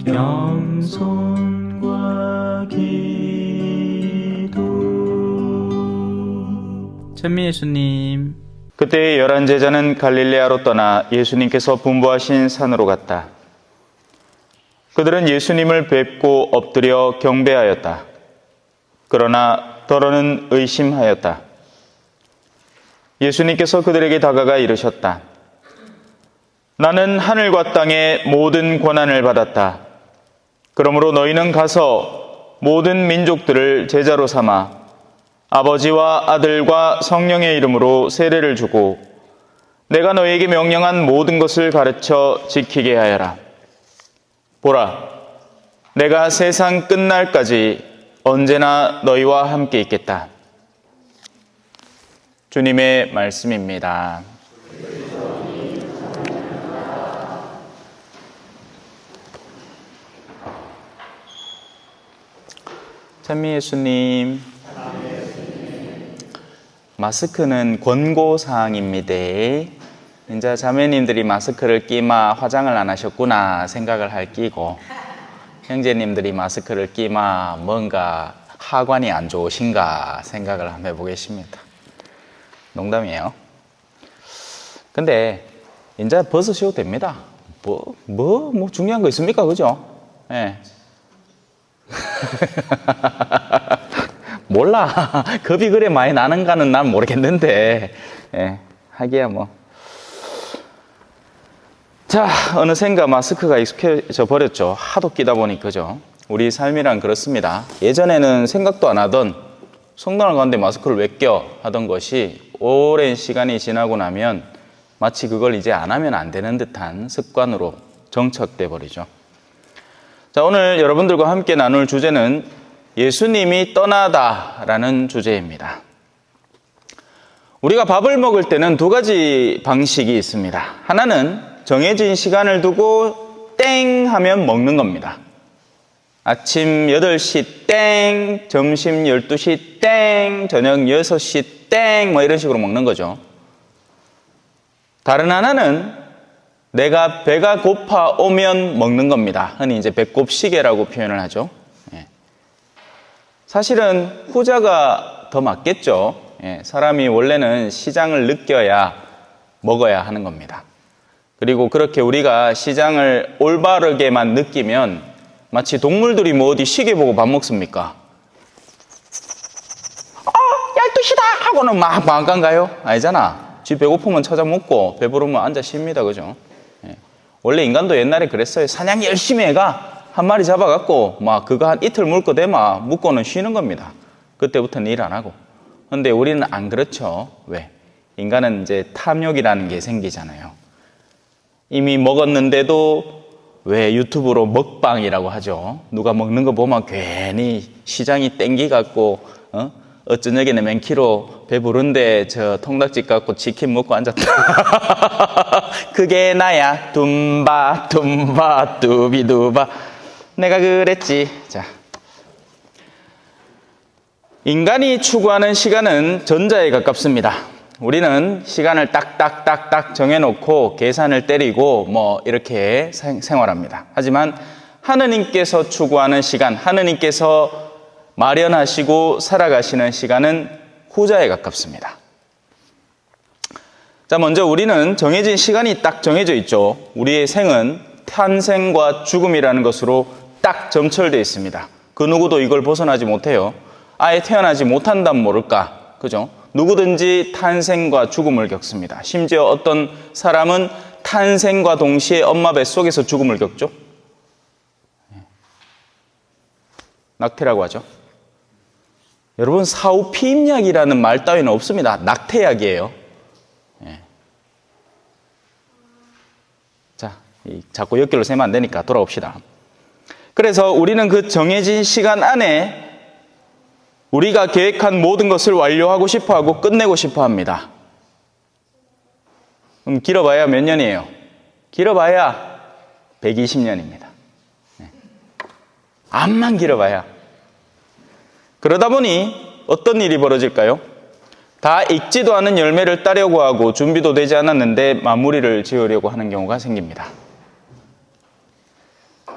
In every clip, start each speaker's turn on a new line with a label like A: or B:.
A: 겸손과 기도. 찬미 예수님.
B: 그때 11 제자는 갈릴레아로 떠나 예수님께서 분부하신 산으로 갔다. 그들은 예수님을 뵙고 엎드려 경배하였다. 그러나 더러는 의심하였다. 예수님께서 그들에게 다가가 이르셨다. 나는 하늘과 땅의 모든 권한을 받았다. 그러므로 너희는 가서 모든 민족들을 제자로 삼아 아버지와 아들과 성령의 이름으로 세례를 주고 내가 너희에게 명령한 모든 것을 가르쳐 지키게 하여라. 보라, 내가 세상 끝날까지 언제나 너희와 함께 있겠다. 주님의 말씀입니다. 찬미 예수님. 마스크는 권고사항입니다. 이제 자매님들이 마스크를 끼마 화장을 안 하셨구나 생각을 할 끼고, 형제님들이 마스크를 끼마 뭔가 하관이 안 좋으신가 생각을 한번 해보겠습니다. 농담이에요. 근데 이제 벗으셔도 됩니다. 뭐 중요한 거 있습니까? 그죠? 예. 몰라. 겁이 그래 많이 나는가는 난 모르겠는데, 예, 하기야 뭐. 자, 어느샌가 마스크가 익숙해져 버렸죠. 하도 끼다 보니, 그죠? 우리 삶이란 그렇습니다. 예전에는 생각도 안 하던 성당을 가는데 마스크를 왜 껴? 하던 것이 오랜 시간이 지나고 나면 마치 그걸 이제 안 하면 안 되는 듯한 습관으로 정착돼 버리죠. 자, 오늘 여러분들과 함께 나눌 주제는 예수님이 떠나다라는 주제입니다. 우리가 밥을 먹을 때는 두 가지 방식이 있습니다. 하나는 정해진 시간을 두고 땡 하면 먹는 겁니다. 아침 8시 땡, 점심 12시 땡, 저녁 6시 땡, 뭐 이런 식으로 먹는 거죠. 다른 하나는 내가 배가 고파 오면 먹는 겁니다. 흔히 이제 배꼽시계라고 표현을 하죠. 사실은 후자가 더 맞겠죠. 사람이 원래는 시장을 느껴야 먹어야 하는 겁니다. 그리고 그렇게 우리가 시장을 올바르게만 느끼면 마치 동물들이 뭐 어디 시계 보고 밥 먹습니까? 12시다! 하고는 막 가요? 아니잖아. 쥐 배고프면 찾아 먹고 배부르면 앉아 쉽니다. 그죠? 원래 인간도 옛날에 그랬어요. 사냥 열심히 해가 한 마리 잡아갖고 막 그거 한 이틀 물고 대마 묶고는 쉬는 겁니다. 그때부터는 일 안 하고. 근데 우리는 안 그렇죠. 왜? 인간은 이제 탐욕이라는 게 생기잖아요. 이미 먹었는데도 왜 유튜브로 먹방이라고 하죠. 누가 먹는 거 보면 괜히 시장이 땡기갖고 어쩌녁에는 맨키로 배부른데 저 통닭집 갖고 치킨 먹고 앉았다. 그게 나야. 둠바 뚜비두바. 내가 그랬지. 자, 인간이 추구하는 시간은 전자에 가깝습니다. 우리는 시간을 딱딱딱딱 정해놓고 계산을 때리고 뭐 이렇게 생활합니다. 하지만 하느님께서 추구하는 시간, 하느님께서 마련하시고 살아가시는 시간은 후자에 가깝습니다. 자, 먼저 우리는 정해진 시간이 딱 정해져 있죠. 우리의 생은 탄생과 죽음이라는 것으로 딱 점철되어 있습니다. 그 누구도 이걸 벗어나지 못해요. 아예 태어나지 못한다면 모를까, 그죠? 누구든지 탄생과 죽음을 겪습니다. 심지어 어떤 사람은 탄생과 동시에 엄마 뱃속에서 죽음을 겪죠. 낙태라고 하죠. 여러분, 사후피임약이라는 말 따위는 없습니다. 낙태약이에요. 자, 자꾸 옆길로 세면 안 되니까 돌아옵시다. 그래서 우리는 그 정해진 시간 안에 우리가 계획한 모든 것을 완료하고 싶어하고 끝내고 싶어합니다. 그럼 길어봐야 몇 년이에요? 길어봐야 120년입니다. 암만 길어봐야. 그러다 보니 어떤 일이 벌어질까요? 다 익지도 않은 열매를 따려고 하고 준비도 되지 않았는데 마무리를 지으려고 하는 경우가 생깁니다.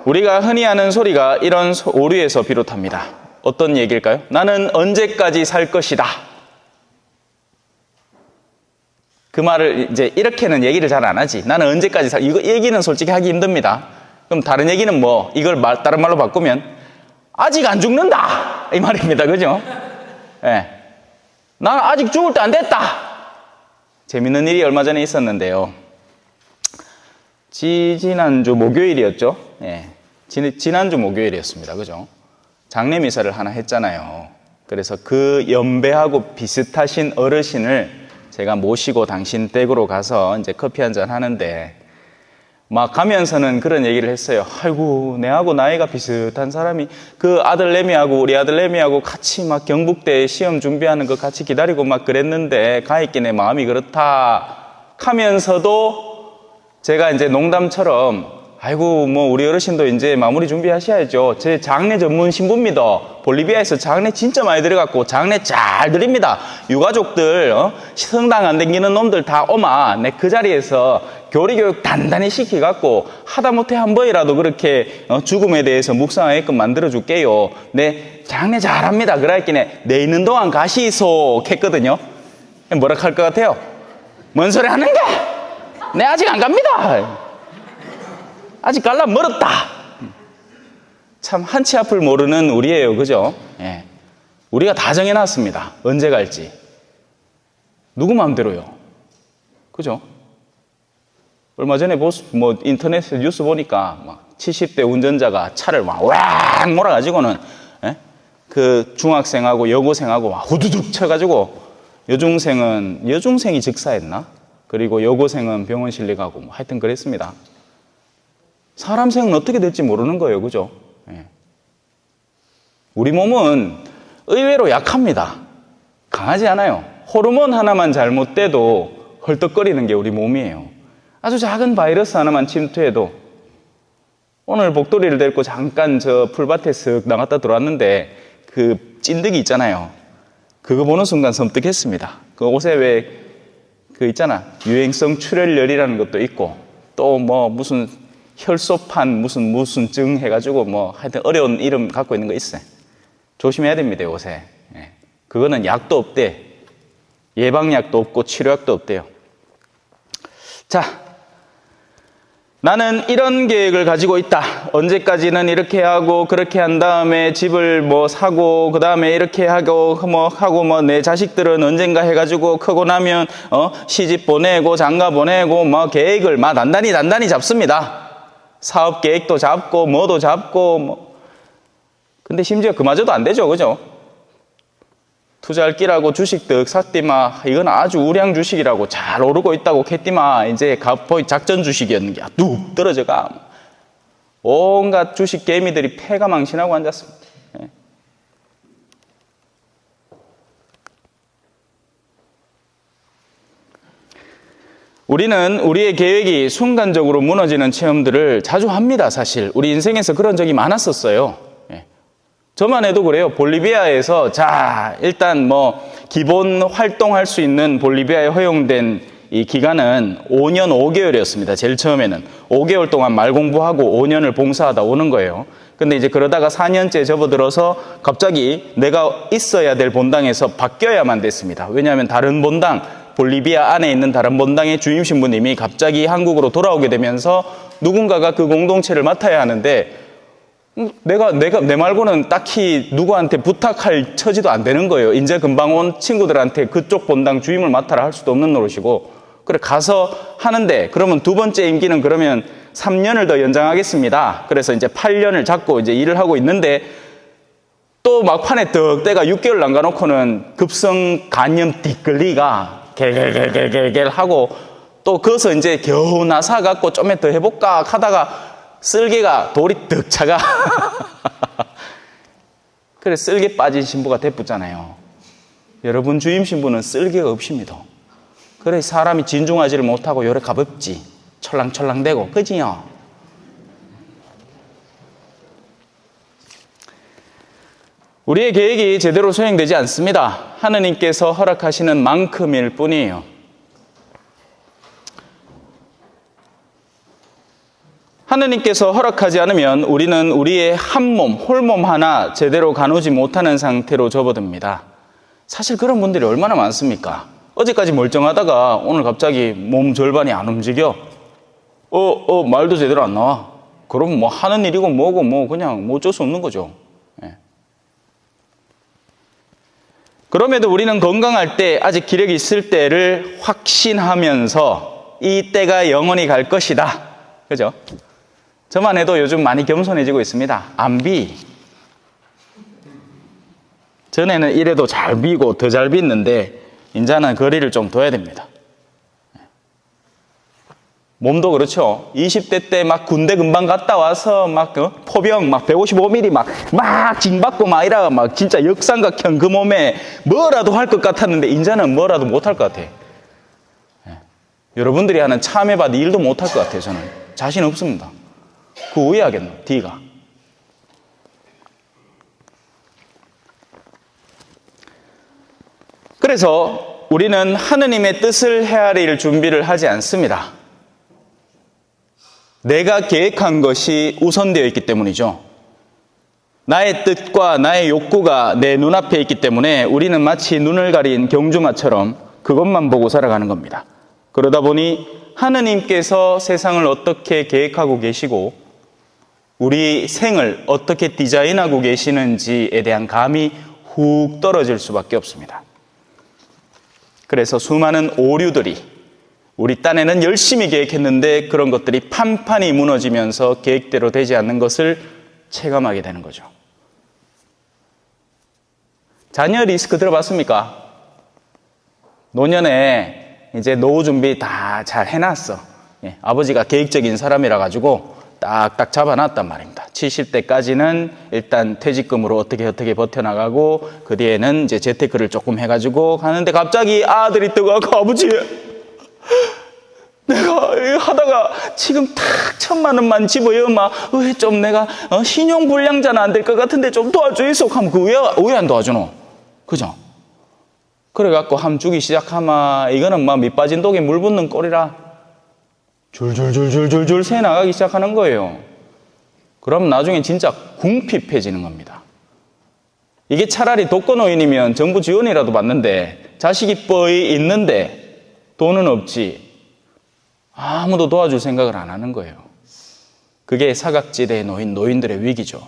B: 우리가 흔히 하는 소리가 이런 오류에서 비롯합니다. 어떤 얘기일까요? 나는 언제까지 살 것이다. 그 말을 이제 이렇게는 얘기를 잘 안 하지. 나는 언제까지 이거 얘기는 솔직히 하기 힘듭니다. 그럼 다른 얘기는 뭐 이걸 다른 말로 바꾸면 아직 안 죽는다 이 말입니다. 그죠? 예. 나는 아직 죽을 때 안 됐다. 재밌는 일이 얼마 전에 있었는데요. 지난주 목요일이었죠. 예. 지난주 목요일이었습니다. 그죠? 장례 미사를 하나 했잖아요. 그래서 그 연배하고 비슷하신 어르신을 제가 모시고 당신 댁으로 가서 이제 커피 한잔 하는데 막 가면서는 그런 얘기를 했어요. 아이고, 내하고 나이가 비슷한 사람이 그 아들내미하고 우리 아들내미하고 같이 막 경북대 시험 준비하는 거 같이 기다리고 막 그랬는데 가있게 내 마음이 그렇다 하면서도 제가 이제 농담처럼 아이고, 뭐 우리 어르신도 이제 마무리 준비하셔야죠. 제 장례 전문 신부입니다. 볼리비아에서 장례 진짜 많이 들어갔고 장례 잘 드립니다. 유가족들 성당 안 댕기는 놈들 다 오마. 내 그 자리에서 교리교육 단단히 시키갖고 하다못해 한 번이라도 그렇게 죽음에 대해서 묵상하게끔 만들어줄게요. 내 장례 잘합니다. 그랬기에 내 있는 동안 가시소 했거든요. 뭐라 할 것 같아요? 뭔 소리 하는가? 내 아직 안 갑니다. 아직 갈라 멀었다. 참 한치 앞을 모르는 우리예요. 그죠? 예. 우리가 다 정해놨습니다. 언제 갈지. 누구 마음대로요. 그죠? 얼마 전에 뭐 인터넷에 뉴스 보니까 막 70대 운전자가 차를 막 왁 몰아가지고는 예? 그 중학생하고 여고생하고 막 후두둑 쳐가지고 여중생이 즉사했나? 그리고 여고생은 병원 실려가고 뭐 하여튼 그랬습니다. 사람 생은 어떻게 될지 모르는 거예요. 그죠? 예. 우리 몸은 의외로 약합니다. 강하지 않아요. 호르몬 하나만 잘못돼도 헐떡거리는 게 우리 몸이에요. 아주 작은 바이러스 하나만 침투해도 오늘 복도리를 데리고 잠깐 저 풀밭에 쓱 나갔다 들어왔는데 그 찐득이 있잖아요. 그거 보는 순간 섬뜩했습니다. 그 옷에 왜 그 있잖아. 유행성 출혈열이라는 것도 있고 또 뭐 무슨 혈소판 무슨 증 해가지고 뭐 하여튼 어려운 이름 갖고 있는 거 있어요. 조심해야 됩니다. 요새. 예. 그거는 약도 없대. 예방약도 없고 치료약도 없대요. 자, 나는 이런 계획을 가지고 있다. 언제까지는 이렇게 하고 그렇게 한 다음에 집을 뭐 사고 그 다음에 이렇게 하고 뭐 내 자식들은 언젠가 해가지고 크고 나면 시집 보내고 장가 보내고 뭐 계획을 막 단단히 잡습니다. 사업 계획도 잡고 뭐도 잡고 뭐. 근데 심지어 그마저도 안 되죠. 그죠? 투자할 끼라고 주식 득 샀디마 이건 아주 우량 주식이라고 잘 오르고 있다고 했디마 이제 거의 작전 주식이었는 게 뚝 떨어져가 온갖 주식 개미들이 패가 망신하고 앉았습니다. 예. 우리는 우리의 계획이 순간적으로 무너지는 체험들을 자주 합니다. 사실 우리 인생에서 그런 적이 많았었어요. 저만 해도 그래요. 볼리비아에서 자 일단 뭐 기본 활동할 수 있는 볼리비아에 허용된 이 기간은 5년 5개월이었습니다. 제일 처음에는 5개월 동안 말 공부하고 5년을 봉사하다 오는 거예요. 근데 이제 그러다가 4년째 접어들어서 갑자기 내가 있어야 될 본당에서 바뀌어야만 됐습니다. 왜냐하면 다른 본당 볼리비아 안에 있는 다른 본당의 주임 신부님이 갑자기 한국으로 돌아오게 되면서 누군가가 그 공동체를 맡아야 하는데 내 말고는 딱히 누구한테 부탁할 처지도 안 되는 거예요. 이제 금방 온 친구들한테 그쪽 본당 주임을 맡아라 할 수도 없는 노릇이고. 그래, 가서 하는데, 그러면 두 번째 임기는 그러면 3년을 더 연장하겠습니다. 그래서 이제 8년을 잡고 이제 일을 하고 있는데, 또 막판에 떡 때가 6개월 남가놓고는 급성 간염 띠끌리가 겔겔겔겔겔 하고, 또 거기서 이제 겨우 나사갖고 좀만 더 해볼까 하다가, 쓸개가 돌이 득 차가 그래 쓸개 빠진 신부가 대붙잖아요. 여러분 주임 신부는 쓸개가 없습니다. 그래 사람이 진중하지를 못하고 요래 가볍지 철랑철랑대고 그지요. 우리의 계획이 제대로 수행되지 않습니다. 하느님께서 허락하시는 만큼일 뿐이에요. 하느님께서 허락하지 않으면 우리는 우리의 한 몸, 홀몸 하나 제대로 가누지 못하는 상태로 접어듭니다. 사실 그런 분들이 얼마나 많습니까? 어제까지 멀쩡하다가 오늘 갑자기 몸 절반이 안 움직여. 말도 제대로 안 나와. 그럼 뭐 하는 일이고 뭐고 뭐 그냥 뭐 어쩔 수 없는 거죠. 예. 그럼에도 우리는 건강할 때, 아직 기력이 있을 때를 확신하면서 이 때가 영원히 갈 것이다. 그죠? 저만 해도 요즘 많이 겸손해지고 있습니다. 안 비. 전에는 이래도 잘 비고 더 잘 빗는데 이제는 거리를 좀 둬야 됩니다. 몸도 그렇죠. 20대 때 막 군대 금방 갔다 와서 막 포병 막 155mm 막 징받고 막 이러가 막 진짜 역삼각형 그 몸에 뭐라도 할 것 같았는데 이제는 뭐라도 못 할 것 같아. 여러분들이 하는 참여받은 일도 못 할 것 같아요. 저는 자신 없습니다. 그거 왜 하겠노? D가. 그래서 우리는 하느님의 뜻을 헤아릴 준비를 하지 않습니다. 내가 계획한 것이 우선되어 있기 때문이죠. 나의 뜻과 나의 욕구가 내 눈앞에 있기 때문에 우리는 마치 눈을 가린 경주마처럼 그것만 보고 살아가는 겁니다. 그러다 보니 하느님께서 세상을 어떻게 계획하고 계시고 우리 생을 어떻게 디자인하고 계시는지에 대한 감이 훅 떨어질 수밖에 없습니다. 그래서 수많은 오류들이 우리 딴에는 열심히 계획했는데 그런 것들이 판판이 무너지면서 계획대로 되지 않는 것을 체감하게 되는 거죠. 자녀 리스크 들어봤습니까? 노년에 이제 노후 준비 다 잘 해놨어. 아버지가 계획적인 사람이라 가지고 딱딱 잡아놨단 말입니다. 70대까지는 일단 퇴직금으로 어떻게 버텨나가고 그 뒤에는 이제 재테크를 조금 해가지고 가는데 갑자기 아들이 뜨거워서 아버지 내가 하다가 지금 탁 1,000만 원만 집어요. 좀 내가 신용불량자는 안 될 것 같은데 좀 도와주이소. 하면 그 왜 안 도와주노? 그죠? 그래갖고 함 주기 시작하면 이거는 막 밑 빠진 독에 물 붓는 꼴이라 줄줄줄줄줄줄 새 나가기 시작하는 거예요. 그럼 나중에 진짜 궁핍해지는 겁니다. 이게 차라리 독거노인이면 정부 지원이라도 받는데 자식이 뻘이 있는데 돈은 없지. 아무도 도와줄 생각을 안 하는 거예요. 그게 사각지대에 놓인 노인들의 위기죠.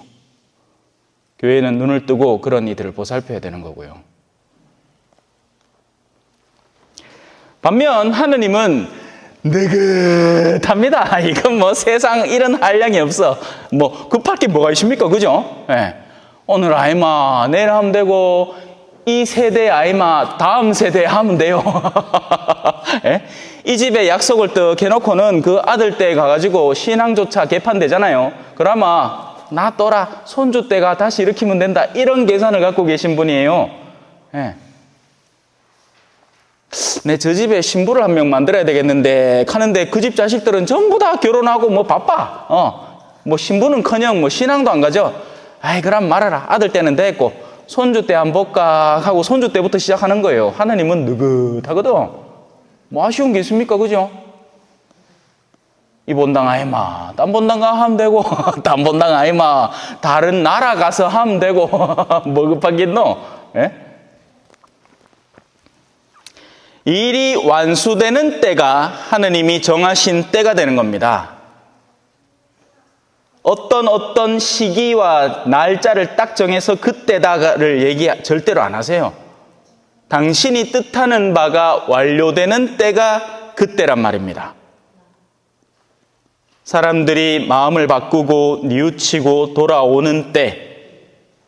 B: 교회는 눈을 뜨고 그런 이들을 보살펴야 되는 거고요. 반면 하느님은 느긋합니다. 이건 뭐 세상 이런 한량이 없어. 뭐 급할 게 뭐가 있습니까? 그죠? 예. 오늘 아이마 내일 하면 되고 이 세대 아이마 다음 세대 하면 돼요. 예? 이 집에 약속을 떡 해놓고는 그 아들 때 가가지고 신앙조차 개판되잖아요. 그러면 놔둬라 손주 때가 다시 일으키면 된다. 이런 계산을 갖고 계신 분이에요. 예. 저 집에 신부를 한 명 만들어야 되겠는데 하는데 그 집 자식들은 전부 다 결혼하고 뭐 바빠. 뭐 신부는커녕 뭐 신앙도 안 가죠. 아이 그럼 말아라. 아들 때는 됐고 손주 때 한번 볼까 하고 손주 때부터 시작하는 거예요. 하나님은 느긋하거든. 뭐 아쉬운 게 있습니까? 그죠? 이 본당 아이마 딴 본당 가 하면 되고 딴 본당 아이마 다른 나라 가서 하면 되고 뭐 급하겠노? 예? 일이 완수되는 때가 하느님이 정하신 때가 되는 겁니다. 어떤 시기와 날짜를 딱 정해서 그때다를 절대로 안 하세요. 당신이 뜻하는 바가 완료되는 때가 그때란 말입니다. 사람들이 마음을 바꾸고 뉘우치고 돌아오는 때,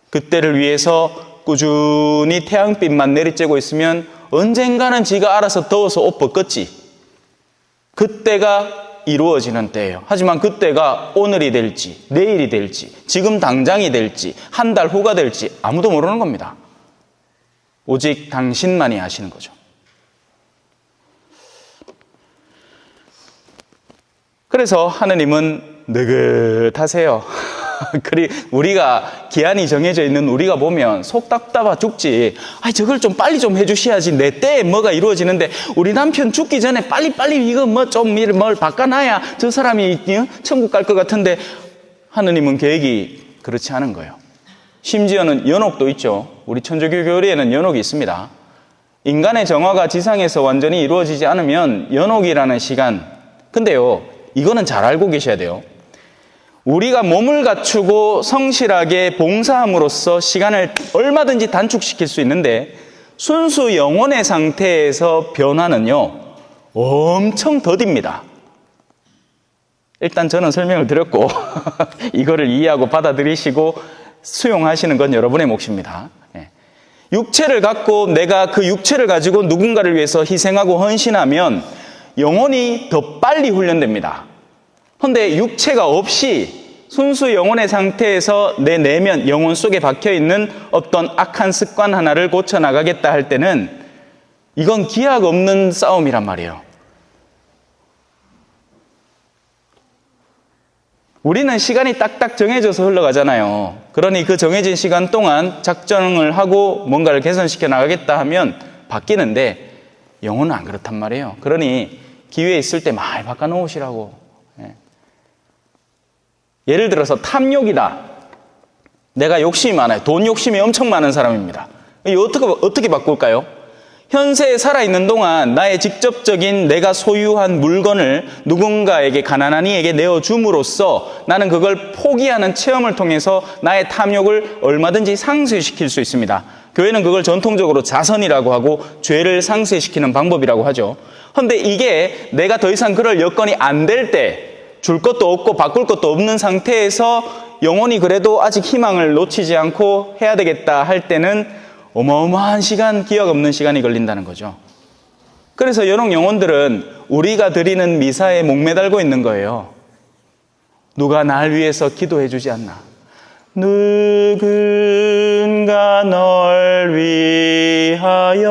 B: 그때를 위해서 꾸준히 태양빛만 내리쬐고 있으면 언젠가는 지가 알아서 더워서 옷 벗겠지. 그때가 이루어지는 때예요. 하지만 그때가 오늘이 될지 내일이 될지 지금 당장이 될지 한 달 후가 될지 아무도 모르는 겁니다. 오직 당신만이 아시는 거죠. 그래서 하느님은 느긋하세요. 그리 우리가 기한이 정해져 있는 우리가 보면 속 답답하 죽지. 저걸 좀 빨리 좀 해주셔야지. 내 때에 뭐가 이루어지는데 우리 남편 죽기 전에 빨리 이거 뭐 좀 뭘 바꿔놔야 저 사람이 천국 갈 것 같은데 하느님은 계획이 그렇지 않은 거예요. 심지어는 연옥도 있죠. 우리 천주교 교리에는 연옥이 있습니다. 인간의 정화가 지상에서 완전히 이루어지지 않으면 연옥이라는 시간. 근데요, 이거는 잘 알고 계셔야 돼요. 우리가 몸을 갖추고 성실하게 봉사함으로써 시간을 얼마든지 단축시킬 수 있는데 순수 영혼의 상태에서 변화는요, 엄청 더딥니다. 일단 저는 설명을 드렸고 이거를 이해하고 받아들이시고 수용하시는 건 여러분의 몫입니다. 육체를 갖고 내가 그 육체를 가지고 누군가를 위해서 희생하고 헌신하면 영혼이 더 빨리 훈련됩니다. 그런데 육체가 없이 순수 영혼의 상태에서 내 내면, 영혼 속에 박혀있는 어떤 악한 습관 하나를 고쳐나가겠다 할 때는 이건 기약 없는 싸움이란 말이에요. 우리는 시간이 딱딱 정해져서 흘러가잖아요. 그러니 그 정해진 시간 동안 작정을 하고 뭔가를 개선시켜 나가겠다 하면 바뀌는데 영혼은 안 그렇단 말이에요. 그러니 기회 있을 때 많이 바꿔놓으시라고. 예를 들어서 탐욕이다. 내가 욕심이 많아요. 돈 욕심이 엄청 많은 사람입니다. 어떻게 바꿀까요? 현세에 살아있는 동안 나의 직접적인 내가 소유한 물건을 누군가에게, 가난한 이에게 내어줌으로써 나는 그걸 포기하는 체험을 통해서 나의 탐욕을 얼마든지 상쇄시킬 수 있습니다. 교회는 그걸 전통적으로 자선이라고 하고 죄를 상쇄시키는 방법이라고 하죠. 그런데 이게 내가 더 이상 그럴 여건이 안 될 때, 줄 것도 없고 바꿀 것도 없는 상태에서 영혼이 그래도 아직 희망을 놓치지 않고 해야 되겠다 할 때는 어마어마한 시간, 기억 없는 시간이 걸린다는 거죠. 그래서 연옥 영혼들은 우리가 드리는 미사에 목매달고 있는 거예요. 누가 날 위해서 기도해 주지 않나. 누군가 널 위하여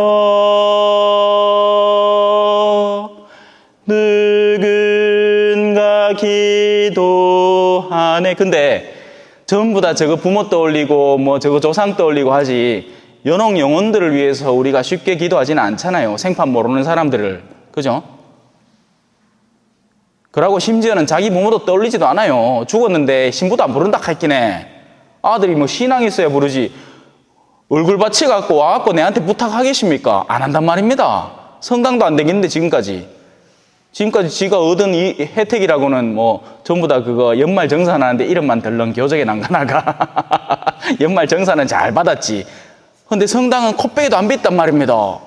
B: 누군가 기도하네. 근데 전부 다 저거 부모 떠올리고 뭐 저거 조상 떠올리고 하지 연옥 영혼들을 위해서 우리가 쉽게 기도하지는 않잖아요. 생판 모르는 사람들을. 그죠? 그러고 심지어는 자기 부모도 떠올리지도 않아요. 죽었는데 신부도 안 부른다 했긴 해. 아들이 뭐 신앙이 있어야 부르지. 얼굴 받쳐갖고 와갖고 내한테 부탁하겠습니까? 안 한단 말입니다. 성당도 안 되겠는데 지금까지 지가 얻은 이 혜택이라고는 뭐 전부 다 그거 연말 정산하는데 이름만 덜렁 교적에 남가나가 연말 정산은 잘 받았지. 근데 성당은 콧배기도 안 빗단 말입니다.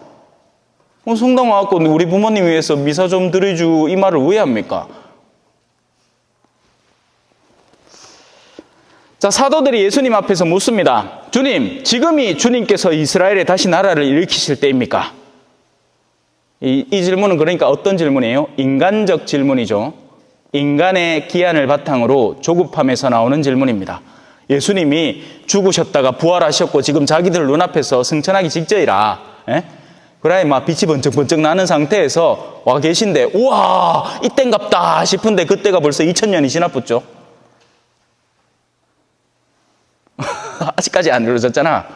B: 성당 와갖고 우리 부모님 위해서 미사 좀 드려주 이 말을 왜 합니까? 자, 사도들이 예수님 앞에서 묻습니다. 주님, 지금이 주님께서 이스라엘에 다시 나라를 일으키실 때입니까? 이 질문은 그러니까 어떤 질문이에요? 인간적 질문이죠. 인간의 기한을 바탕으로 조급함에서 나오는 질문입니다. 예수님이 죽으셨다가 부활하셨고 지금 자기들 눈앞에서 승천하기 직전이라 그래 막 빛이 번쩍번쩍 나는 상태에서 와 계신데 우와 이땐갑다 싶은데 그때가 벌써 2000년이 지났었죠. 아직까지 안 이루어졌잖아.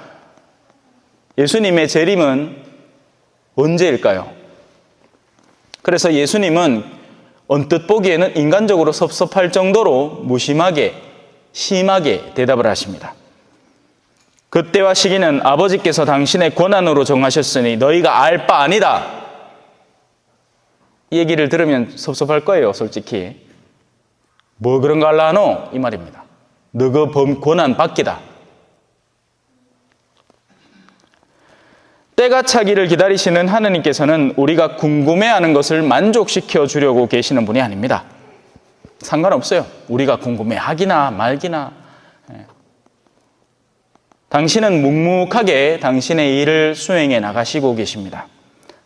B: 예수님의 재림은 언제일까요? 그래서 예수님은 언뜻 보기에는 인간적으로 섭섭할 정도로 무심하게 심하게 대답을 하십니다. 그때와 시기는 아버지께서 당신의 권한으로 정하셨으니 너희가 알 바 아니다. 이 얘기를 들으면 섭섭할 거예요, 솔직히. 뭐 그런 거 할라 하노? 이 말입니다. 너가 권한 받기다. 때가 차기를 기다리시는 하느님께서는 우리가 궁금해하는 것을 만족시켜 주려고 계시는 분이 아닙니다. 상관없어요. 우리가 궁금해하기나 말기나. 당신은 묵묵하게 당신의 일을 수행해 나가시고 계십니다.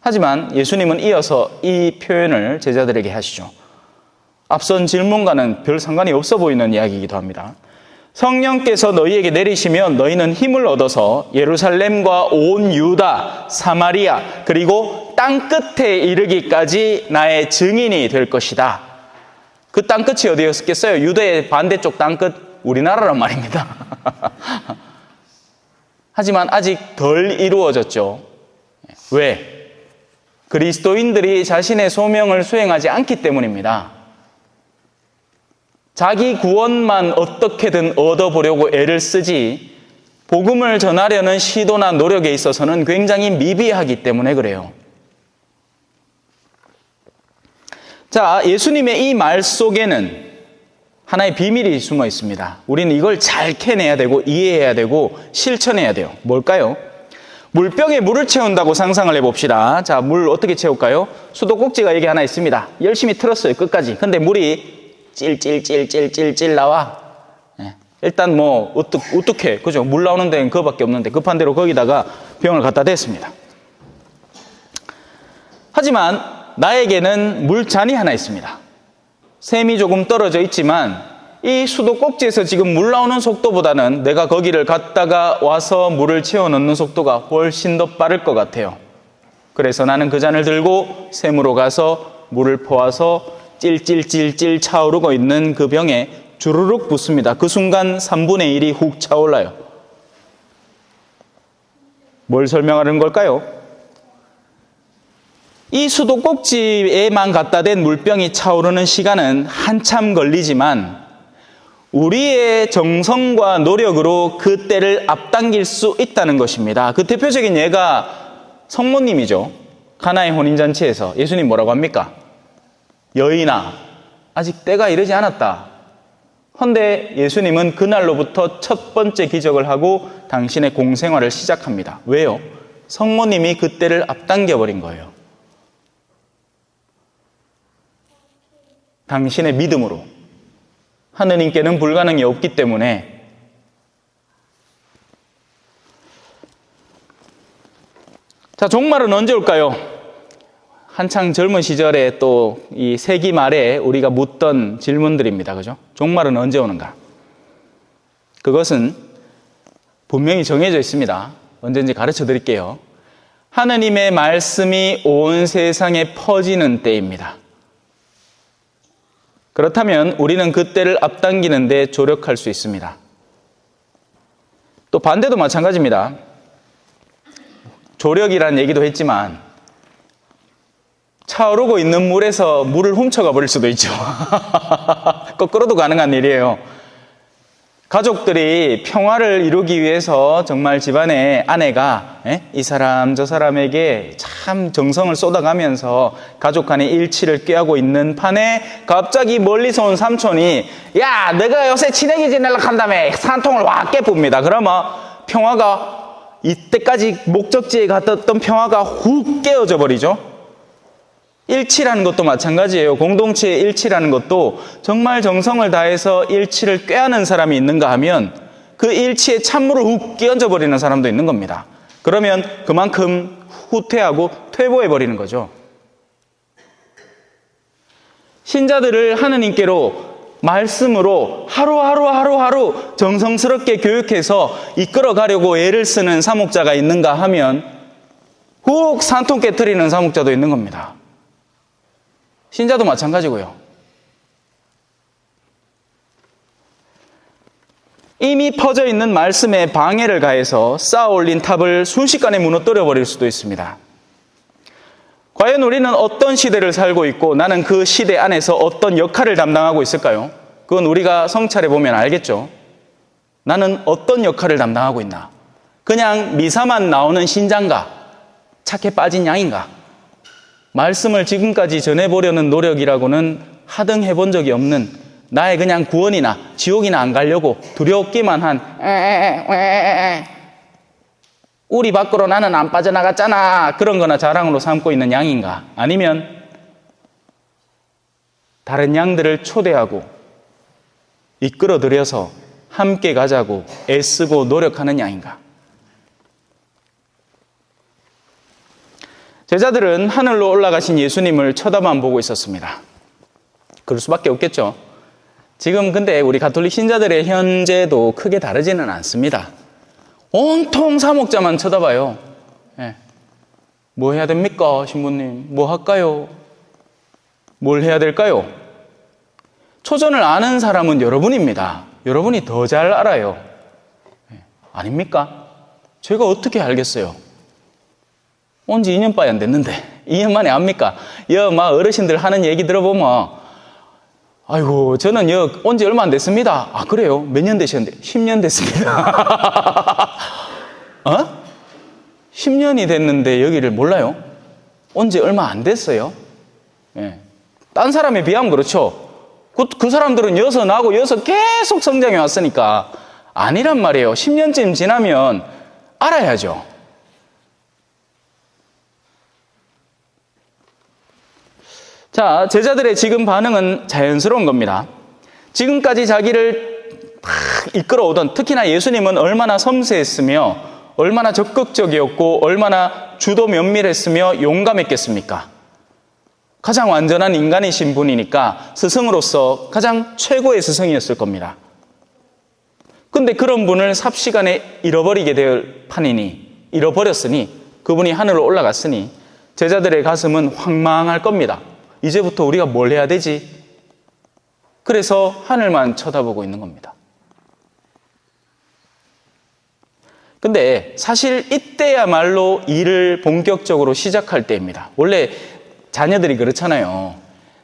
B: 하지만 예수님은 이어서 이 표현을 제자들에게 하시죠. 앞선 질문과는 별 상관이 없어 보이는 이야기이기도 합니다. 성령께서 너희에게 내리시면 너희는 힘을 얻어서 예루살렘과 온 유다, 사마리아 그리고 땅끝에 이르기까지 나의 증인이 될 것이다. 그 땅끝이 어디였겠어요? 유대의 반대쪽 땅끝 우리나라란 말입니다. 하지만 아직 덜 이루어졌죠. 왜? 그리스도인들이 자신의 소명을 수행하지 않기 때문입니다. 자기 구원만 어떻게든 얻어보려고 애를 쓰지 복음을 전하려는 시도나 노력에 있어서는 굉장히 미비하기 때문에 그래요. 자, 예수님의 이 말 속에는 하나의 비밀이 숨어 있습니다. 우리는 이걸 잘 캐내야 되고 이해해야 되고 실천해야 돼요. 뭘까요? 물병에 물을 채운다고 상상을 해봅시다. 자, 물 어떻게 채울까요? 수도꼭지가 여기 하나 있습니다. 열심히 틀었어요, 끝까지. 근데 물이 찔찔찔찔찔찔 나와. 일단 뭐 어떻게 그죠? 물 나오는 데는 그거밖에 없는데 급한 대로 거기다가 병을 갖다 댔습니다. 하지만 나에게는 물잔이 하나 있습니다. 샘이 조금 떨어져 있지만 이 수도꼭지에서 지금 물 나오는 속도보다는 내가 거기를 갔다가 와서 물을 채워 넣는 속도가 훨씬 더 빠를 것 같아요. 그래서 나는 그 잔을 들고 샘으로 가서 물을 퍼와서 찔찔찔찔 차오르고 있는 그 병에 주르륵 붓습니다. 그 순간 3분의 1이 훅 차올라요. 뭘 설명하는 걸까요? 이 수도꼭지에만 갖다 댄 물병이 차오르는 시간은 한참 걸리지만 우리의 정성과 노력으로 그 때를 앞당길 수 있다는 것입니다. 그 대표적인 예가 성모님이죠. 가나의 혼인잔치에서 예수님 뭐라고 합니까? 여인아, 아직 때가 이르지 않았다. 헌데 예수님은 그날로부터 첫 번째 기적을 하고 당신의 공생활을 시작합니다. 왜요? 성모님이 그 때를 앞당겨 버린 거예요. 당신의 믿음으로. 하느님께는 불가능이 없기 때문에. 자, 종말은 언제 올까요? 한창 젊은 시절에 또 이 세기 말에 우리가 묻던 질문들입니다. 그죠? 종말은 언제 오는가? 그것은 분명히 정해져 있습니다. 언제인지 가르쳐 드릴게요. 하느님의 말씀이 온 세상에 퍼지는 때입니다. 그렇다면 우리는 그 때를 앞당기는 데 조력할 수 있습니다. 또 반대도 마찬가지입니다. 조력이라는 얘기도 했지만 차오르고 있는 물에서 물을 훔쳐가 버릴 수도 있죠. 거꾸로도 가능한 일이에요. 가족들이 평화를 이루기 위해서 정말 집안의 아내가 이 사람 저 사람에게 참 정성을 쏟아가면서 가족 간의 일치를 꾀하고 있는 판에 갑자기 멀리서 온 삼촌이 야, 내가 요새 친하게 지내려고 한다며 산통을 확 깨붑니다. 그러면 평화가 이때까지 목적지에 갔던 평화가 훅 깨어져 버리죠. 일치라는 것도 마찬가지예요. 공동체의 일치라는 것도 정말 정성을 다해서 일치를 꾀하는 사람이 있는가 하면 그 일치에 찬물을 훅 끼얹어 버리는 사람도 있는 겁니다. 그러면 그만큼 후퇴하고 퇴보해 버리는 거죠. 신자들을 하느님께로 말씀으로 하루하루 정성스럽게 교육해서 이끌어 가려고 애를 쓰는 사목자가 있는가 하면 훅 산통 깨트리는 사목자도 있는 겁니다. 신자도 마찬가지고요. 이미 퍼져 있는 말씀에 방해를 가해서 쌓아 올린 탑을 순식간에 무너뜨려 버릴 수도 있습니다. 과연 우리는 어떤 시대를 살고 있고 나는 그 시대 안에서 어떤 역할을 담당하고 있을까요? 그건 우리가 성찰해 보면 알겠죠. 나는 어떤 역할을 담당하고 있나? 그냥 미사만 나오는 신자인가? 착해 빠진 양인가? 말씀을 지금까지 전해보려는 노력이라고는 하등 해본 적이 없는 나의 그냥 구원이나 지옥이나 안 가려고 두렵기만 한 우리 밖으로 나는 안 빠져나갔잖아 그런 거나 자랑으로 삼고 있는 양인가? 아니면 다른 양들을 초대하고 이끌어들여서 함께 가자고 애쓰고 노력하는 양인가? 제자들은 하늘로 올라가신 예수님을 쳐다만 보고 있었습니다. 그럴 수밖에 없겠죠. 지금 근데 우리 가톨릭 신자들의 현재도 크게 다르지는 않습니다. 온통 사목자만 쳐다봐요. 뭐 해야 됩니까, 신부님? 뭐 할까요? 뭘 해야 될까요? 초전을 아는 사람은 여러분입니다. 여러분이 더 잘 알아요. 아닙니까? 제가 어떻게 알겠어요? 온 지 2년밖에 안 됐는데 2년 만에 압니까? 막 어르신들 하는 얘기 들어보면 아이고 저는 온 지 얼마 안 됐습니다. 아 그래요? 몇 년 되셨는데? 10년 됐습니다. 10년이 됐는데 여기를 몰라요? 온 지 얼마 안 됐어요. 딴 사람에 비하면 그렇죠. 그 사람들은 여서 나고 여서 계속 성장해 왔으니까 아니란 말이에요. 10년쯤 지나면 알아야죠. 자, 제자들의 지금 반응은 자연스러운 겁니다. 지금까지 자기를 막 이끌어오던, 특히나 예수님은 얼마나 섬세했으며 얼마나 적극적이었고 얼마나 주도 면밀했으며 용감했겠습니까? 가장 완전한 인간이신 분이니까 스승으로서 가장 최고의 스승이었을 겁니다. 근데 그런 분을 삽시간에 잃어버리게 될 판이니, 잃어버렸으니, 그분이 하늘로 올라갔으니 제자들의 가슴은 황망할 겁니다. 이제부터 우리가 뭘 해야 되지? 그래서 하늘만 쳐다보고 있는 겁니다. 근데 사실 이때야말로 일을 본격적으로 시작할 때입니다. 원래 자녀들이 그렇잖아요.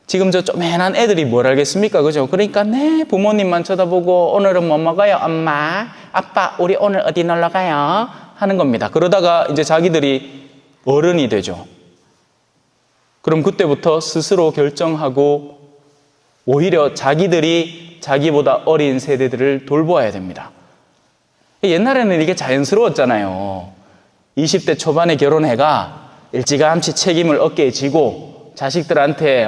B: 지금 저 쪼맨한 애들이 뭘 알겠습니까? 그죠? 그러니까 네 부모님만 쳐다보고 오늘은 뭐 먹어요? 엄마, 아빠 우리 오늘 어디 놀러 가요? 하는 겁니다. 그러다가 이제 자기들이 어른이 되죠. 그럼 그때부터 스스로 결정하고 오히려 자기들이 자기보다 어린 세대들을 돌보아야 됩니다. 옛날에는 이게 자연스러웠잖아요. 20대 초반에 결혼해가 일찌감치 책임을 어깨에 지고 자식들한테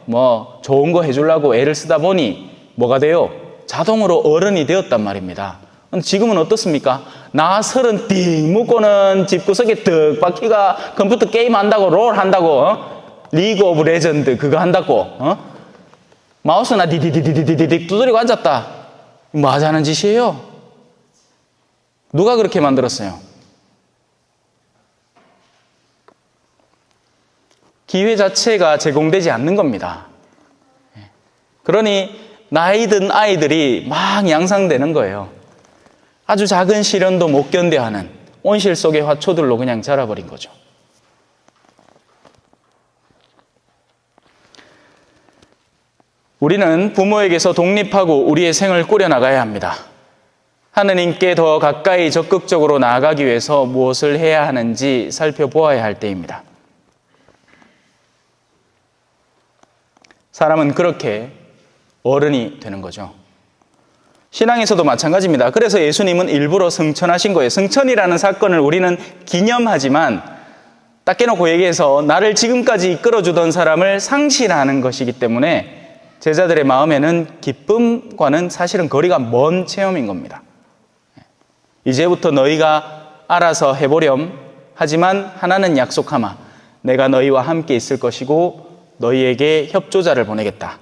B: 뭐 좋은 거 해주려고 애를 쓰다 보니 뭐가 돼요? 자동으로 어른이 되었단 말입니다. 지금은 어떻습니까? 나 30 띵 묶고는 집구석에 득 박히가 컴퓨터 게임 한다고 롤 한다고 리그 오브 레전드 그거 한다고 마우스나 디디디디디디디 두드리고 앉았다. 뭐 하자는 짓이에요? 누가 그렇게 만들었어요? 기회 자체가 제공되지 않는 겁니다. 그러니 나이 든 아이들이 막 양상되는 거예요. 아주 작은 시련도 못 견뎌하는 온실 속의 화초들로 그냥 자라버린 거죠. 우리는 부모에게서 독립하고 우리의 생을 꾸려나가야 합니다. 하느님께 더 가까이 적극적으로 나아가기 위해서 무엇을 해야 하는지 살펴보아야 할 때입니다. 사람은 그렇게 어른이 되는 거죠. 신앙에서도 마찬가지입니다. 그래서 예수님은 일부러 승천하신 거예요. 승천이라는 사건을 우리는 기념하지만 딱 깨놓고 얘기해서 나를 지금까지 이끌어주던 사람을 상실하는 것이기 때문에 제자들의 마음에는 기쁨과는 사실은 거리가 먼 체험인 겁니다. 이제부터 너희가 알아서 해보렴. 하지만 하나는 약속하마. 내가 너희와 함께 있을 것이고 너희에게 협조자를 보내겠다.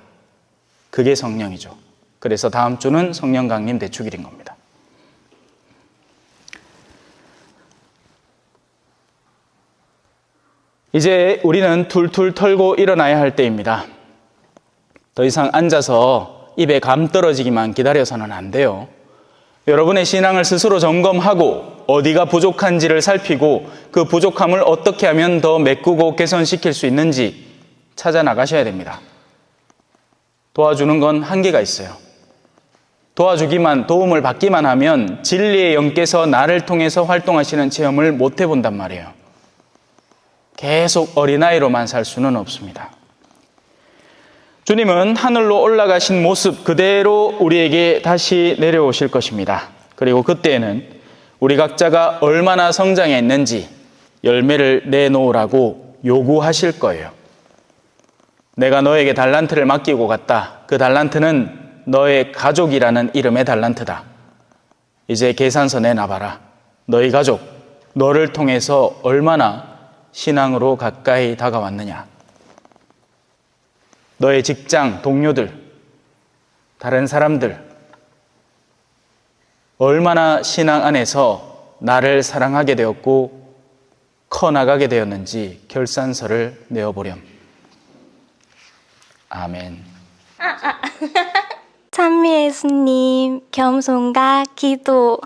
B: 그게 성령이죠. 그래서 다음 주는 성령 강림 대축일인 겁니다. 이제 우리는 툴툴 털고 일어나야 할 때입니다. 더 이상 앉아서 입에 감 떨어지기만 기다려서는 안 돼요. 여러분의 신앙을 스스로 점검하고 어디가 부족한지를 살피고 그 부족함을 어떻게 하면 더 메꾸고 개선시킬 수 있는지 찾아 나가셔야 됩니다. 도와주는 건 한계가 있어요. 도움을 받기만 하면 진리의 영께서 나를 통해서 활동하시는 체험을 못 해본단 말이에요. 계속 어린아이로만 살 수는 없습니다. 주님은 하늘로 올라가신 모습 그대로 우리에게 다시 내려오실 것입니다. 그리고 그때에는 우리 각자가 얼마나 성장했는지 열매를 내놓으라고 요구하실 거예요. 내가 너에게 달란트를 맡기고 갔다. 그 달란트는 너의 가족이라는 이름의 달란트다. 이제 계산서 내놔봐라. 너희 가족, 너를 통해서 얼마나 신앙으로 가까이 다가왔느냐. 너의 직장, 동료들, 다른 사람들, 얼마나 신앙 안에서 나를 사랑하게 되었고 커나가게 되었는지 결산서를 내어보렴. 아멘.
C: 찬미 예수님, 겸손과 기도.